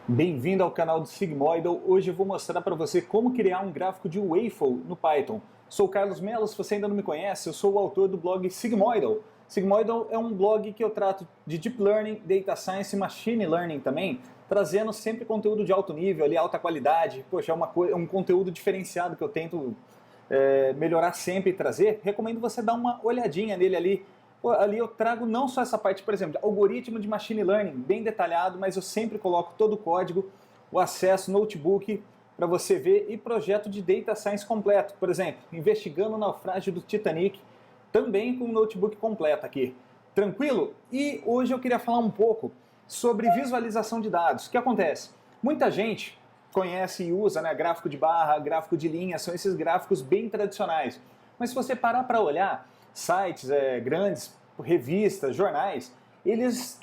Bem-vindo ao canal do Sigmoidal. Hoje eu vou mostrar para você como criar um gráfico de waffle no Python. Sou o Carlos Mello, se você ainda não me conhece, eu sou o autor do blog Sigmoidal. Sigmoidal é um blog que eu trato de Deep Learning, Data Science e Machine Learning também, trazendo sempre conteúdo de alto nível, ali, alta qualidade. Poxa, é um conteúdo diferenciado que eu tento melhorar sempre e trazer. Recomendo você dar uma olhadinha nele ali. Ali eu trago não só essa parte, por exemplo, de algoritmo de machine learning, bem detalhado, mas eu sempre coloco todo o código, o acesso, notebook, para você ver, e projeto de data science completo. Por exemplo, investigando o naufrágio do Titanic, também com o notebook completo aqui. Tranquilo? E hoje eu queria falar um pouco sobre visualização de dados. O que acontece? Muita gente conhece e usa, né, gráfico de barra, gráfico de linha, são esses gráficos bem tradicionais. Mas se você parar para olhar, sites grandes, revistas, jornais, eles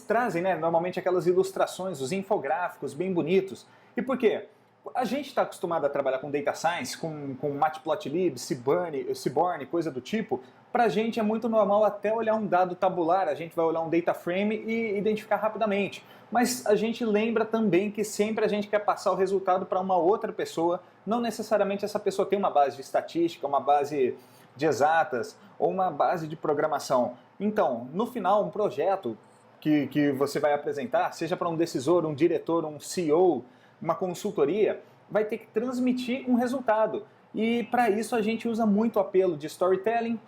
trazem, né, normalmente aquelas ilustrações, os infográficos bem bonitos. E por quê? A gente está acostumado a trabalhar com data science, com matplotlib, Seaborn, coisa do tipo. Para a gente é muito normal até olhar um dado tabular, a gente vai olhar um data frame e identificar rapidamente. Mas a gente lembra também que sempre a gente quer passar o resultado para uma outra pessoa, não necessariamente essa pessoa tem uma base de estatística, uma base de exatas ou uma base de programação. Então, no final, um projeto que você vai apresentar, seja para um decisor, um diretor, um CEO, uma consultoria, vai ter que transmitir um resultado. E para isso a gente usa muito o apelo de storytelling,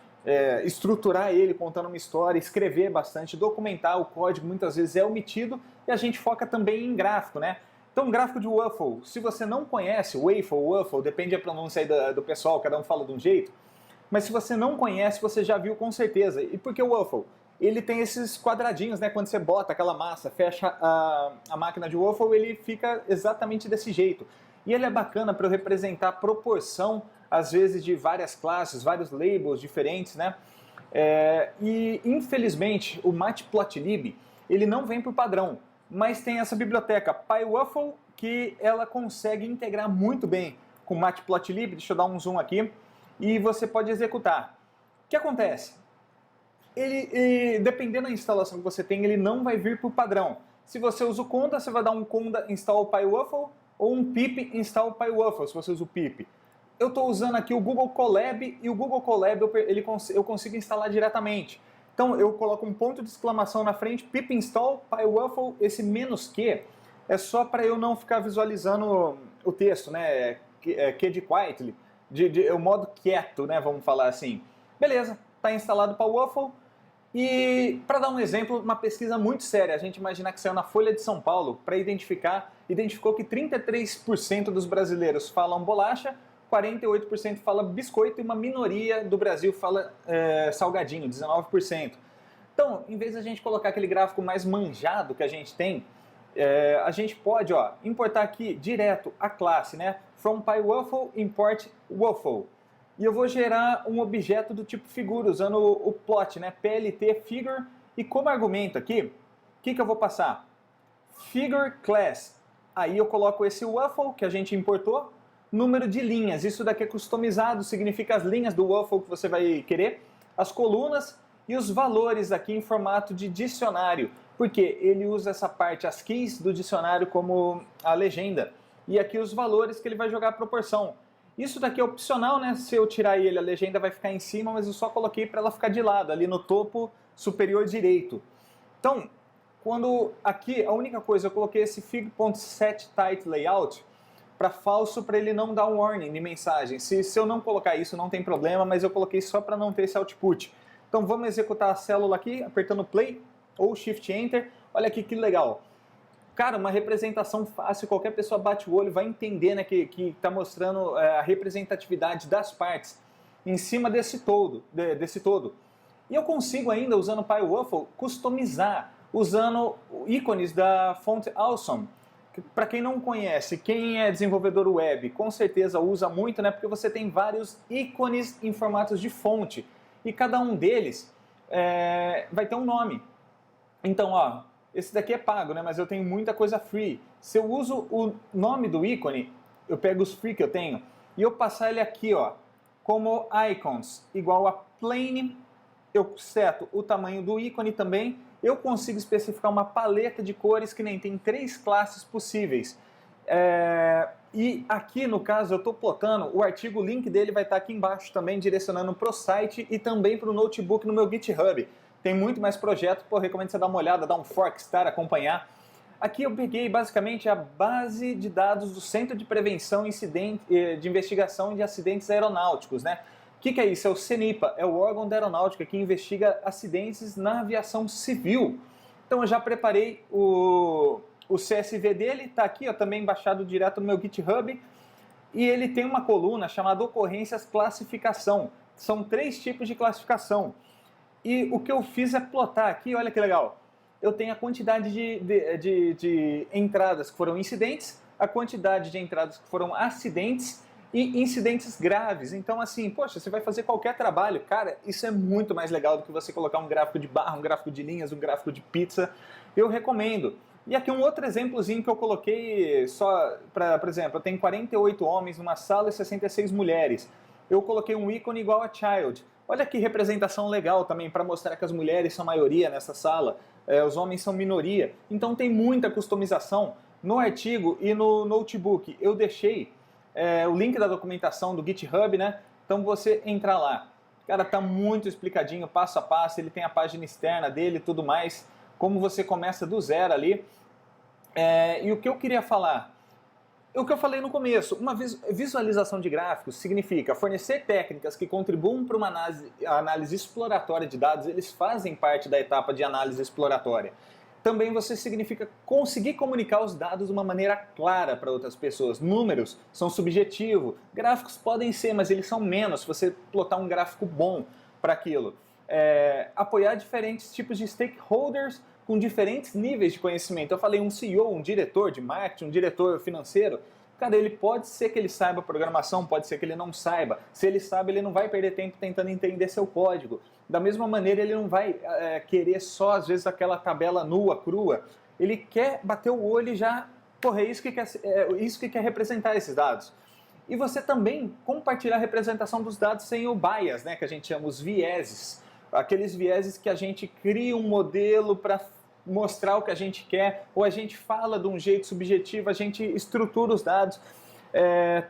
estruturar ele contando uma história, escrever bastante, documentar o código, muitas vezes é omitido, e a gente foca também em gráfico, né? Então, gráfico de waffle, se você não conhece, waffle, depende da pronúncia aí do pessoal, cada um fala de um jeito, mas se você não conhece, você já viu com certeza. E por que o waffle? Ele tem esses quadradinhos, né? Quando você bota aquela massa, fecha a máquina de waffle, ele fica exatamente desse jeito. E ele é bacana para representar a proporção, às vezes, de várias classes, vários labels diferentes, né? E, infelizmente, o Matplotlib, ele não vem por padrão, mas tem essa biblioteca PyWaffle, que ela consegue integrar muito bem com o Matplotlib. Deixa eu dar um zoom aqui. E você pode executar. O que acontece? Dependendo da instalação que você tem, ele não vai vir por padrão. Se você usa o conda, você vai dar um conda install PyWaffle ou um pip install PyWaffle, se você usa o pip. Eu estou usando aqui o Google Colab, e o Google Colab eu consigo instalar diretamente. Então eu coloco um ponto de exclamação na frente, pip install PyWaffle, esse "-q" é só para eu não ficar visualizando o texto, né? Que de quietly. O modo quieto, né, vamos falar assim. Beleza, está instalado para o Waffle. E para dar um exemplo, uma pesquisa muito séria, a gente imaginar que saiu na Folha de São Paulo, para identificou que 33% dos brasileiros falam bolacha, 48% fala biscoito e uma minoria do Brasil fala salgadinho, 19%. Então, em vez de a gente colocar aquele gráfico mais manjado que a gente tem, a gente pode importar aqui direto a classe, né? From PyWaffle, import waffle. E eu vou gerar um objeto do tipo figure, usando o plot, né? PLT figure. E como argumento aqui, o que eu vou passar? Figure class. Aí eu coloco esse waffle que a gente importou, número de linhas. Isso daqui é customizado, significa as linhas do waffle que você vai querer, as colunas e os valores aqui em formato de dicionário, porque ele usa essa parte, as keys do dicionário, como a legenda. E aqui os valores que ele vai jogar a proporção. Isso daqui é opcional, né? Se eu tirar ele, a legenda vai ficar em cima, mas eu só coloquei para ela ficar de lado, ali no topo superior direito. Então, quando aqui, a única coisa, eu coloquei esse fig.setTitleLayout para falso, para ele não dar um warning de mensagem. Se eu não colocar isso, não tem problema, mas eu coloquei só para não ter esse output. Então vamos executar a célula aqui, apertando play ou shift enter. Olha aqui que legal. Cara, uma representação fácil, qualquer pessoa bate o olho, vai entender, né, que está mostrando a representatividade das partes em cima desse todo. E eu consigo ainda, usando o PyWaffle, customizar, usando ícones da Font Awesome. Para quem não conhece, quem é desenvolvedor web, com certeza usa muito, né, porque você tem vários ícones em formatos de fonte. E cada um deles vai ter um nome. Então, esse daqui é pago, né? Mas eu tenho muita coisa free. Se eu uso o nome do ícone, eu pego os free que eu tenho e eu passar ele aqui, como icons, igual a plain eu seto o tamanho do ícone também, eu consigo especificar uma paleta de cores que nem tem 3 classes possíveis. E aqui no caso eu estou plotando o artigo, o link dele vai estar aqui embaixo também, direcionando para o site e também para o notebook no meu GitHub. Tem muito mais projeto, recomendo você dar uma olhada, dar um forkstar, acompanhar. Aqui eu peguei basicamente a base de dados do Centro de Prevenção de Investigação de Acidentes Aeronáuticos, né? O que é isso? É o CENIPA, é o órgão da aeronáutica que investiga acidentes na aviação civil. Então eu já preparei o CSV dele, está aqui também baixado direto no meu GitHub, e ele tem uma coluna chamada Ocorrências Classificação. São 3 tipos de classificação. E o que eu fiz é plotar aqui, olha que legal. Eu tenho a quantidade de entradas que foram incidentes, a quantidade de entradas que foram acidentes e incidentes graves. Então, assim, poxa, você vai fazer qualquer trabalho, cara, isso é muito mais legal do que você colocar um gráfico de barra, um gráfico de linhas, um gráfico de pizza. Eu recomendo. E aqui um outro exemplozinho que eu coloquei só, por exemplo, eu tenho 48 homens numa sala e 66 mulheres. Eu coloquei um ícone igual a child. Olha que representação legal também, para mostrar que as mulheres são maioria nessa sala, os homens são minoria. Então tem muita customização. No artigo e no notebook eu deixei o link da documentação do GitHub, né? Então você entra lá. Cara, tá muito explicadinho, passo a passo, ele tem a página externa dele e tudo mais, como você começa do zero ali. E o que eu queria falar? O que eu falei no começo, uma visualização de gráficos significa fornecer técnicas que contribuam para uma análise exploratória de dados, eles fazem parte da etapa de análise exploratória. Também você significa conseguir comunicar os dados de uma maneira clara para outras pessoas. Números são subjetivos, gráficos podem ser, mas eles são menos se você plotar um gráfico bom para aquilo. Apoiar diferentes tipos de stakeholders com diferentes níveis de conhecimento. Eu falei um CEO, um diretor de marketing, um diretor financeiro. Cara, ele pode ser que ele saiba programação, pode ser que ele não saiba. Se ele sabe, ele não vai perder tempo tentando entender seu código. Da mesma maneira, ele não vai querer só, às vezes, aquela tabela nua, crua. Ele quer bater o olho e já, isso que quer representar esses dados. E você também compartilhar a representação dos dados sem o bias, né, que a gente chama os vieses. Aqueles vieses que a gente cria um modelo para mostrar o que a gente quer, ou a gente fala de um jeito subjetivo, a gente estrutura os dados.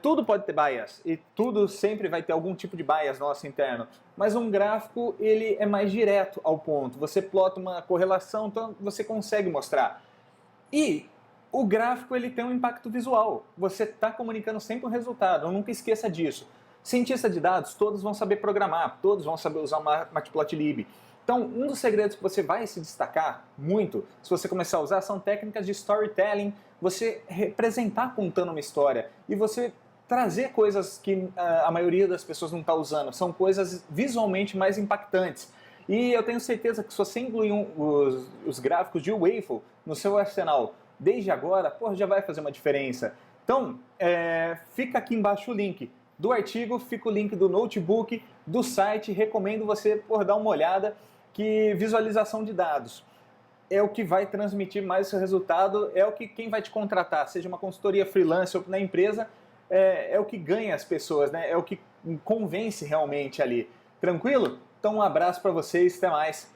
Tudo pode ter bias, e tudo sempre vai ter algum tipo de bias nosso interno. Mas um gráfico, ele é mais direto ao ponto. Você plota uma correlação, então você consegue mostrar. E o gráfico, ele tem um impacto visual. Você está comunicando sempre um resultado, nunca esqueça disso. Cientista de dados, todos vão saber programar, todos vão saber usar uma Matplotlib. Então, um dos segredos que você vai se destacar muito, se você começar a usar, são técnicas de storytelling, você representar contando uma história e você trazer coisas que a maioria das pessoas não está usando, são coisas visualmente mais impactantes. E eu tenho certeza que se você incluir os gráficos de Waveful no seu arsenal desde agora, já vai fazer uma diferença. Então, fica aqui embaixo o link do artigo, fica o link do notebook, do site, recomendo você dar uma olhada, que visualização de dados é o que vai transmitir mais o seu resultado, é o que quem vai te contratar, seja uma consultoria freelance ou na empresa, é o que ganha as pessoas, né? É o que convence realmente ali. Tranquilo? Então um abraço para vocês, até mais.